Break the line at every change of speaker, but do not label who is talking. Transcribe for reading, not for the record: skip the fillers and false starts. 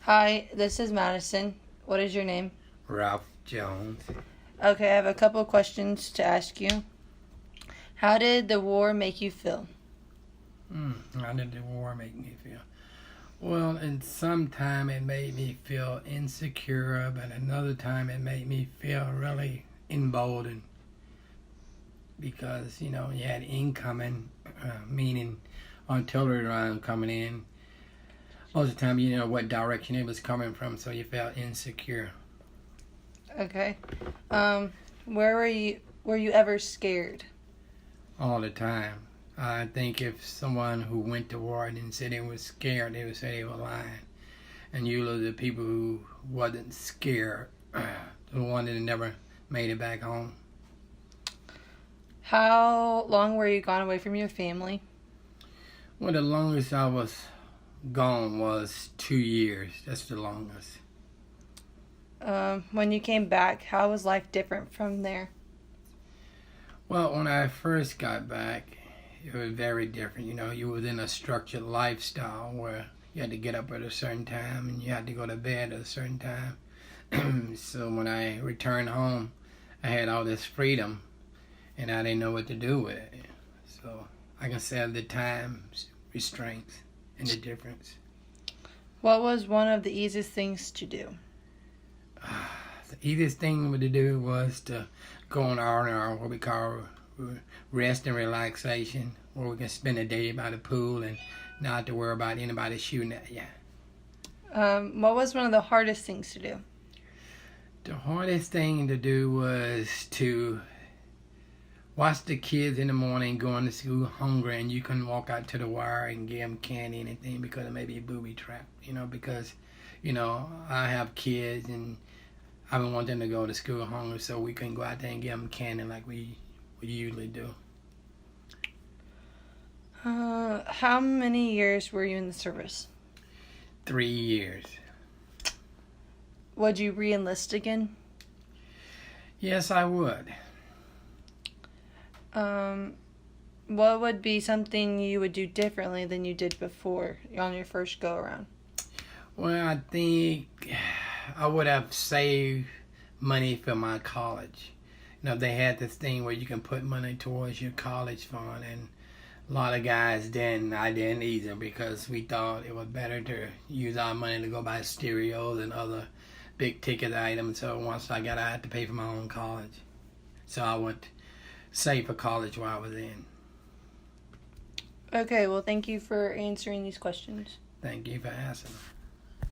Hi, this is Madison. What is your name?
Ralph Jones.
Okay, I have a couple of questions to ask you. How did the war make you feel?
How did the war make me feel? Well, and sometime it made me feel insecure, but another time it made me feel really emboldened because, you had incoming, meaning artillery round coming in. Most of the time, you know what direction it was coming from, so you felt insecure.
Okay. Where were you ever scared?
All the time. I think if someone who went to war and said they were scared, they would say they were lying. And usually the people who wasn't scared, the one that never made it back home.
How long were you gone away from your family?
Well, the longest I was gone was 2 years. That's the longest.
When you came back, how was life different from there?
Well, when I first got back, it was very different. You was in a structured lifestyle where you had to get up at a certain time and you had to go to bed at a certain time. So when I returned home, I had all this freedom and I didn't know what to do with it. So I can say the time restraints and the difference.
What was one of the easiest things to do?
The easiest thing to do was to go on R&R, what we call rest and relaxation, where we can spend a day by the pool and not have to worry about anybody shooting at you.
What was one of the hardest things to do?
The hardest thing to do was to watch the kids in the morning going to school hungry and you couldn't walk out to the wire and give them candy or anything because it may be booby trapped, because, I have kids and I don't want them to go to school hungry, so we couldn't go out there and give them candy like we usually do.
How many years were you in the service?
3 years.
Would you re-enlist again?
Yes, I would.
What would be something you would do differently than you did before on your first go around?
Well, I think I would have saved money for my college. They had this thing where you can put money towards your college fund, and a lot of guys didn't. I didn't either because we thought it was better to use our money to go buy stereos and other big ticket items. So once I got out, I had to pay for my own college. So I would save for college while I was in.
Okay, well, thank you for answering these questions.
Thank you for asking.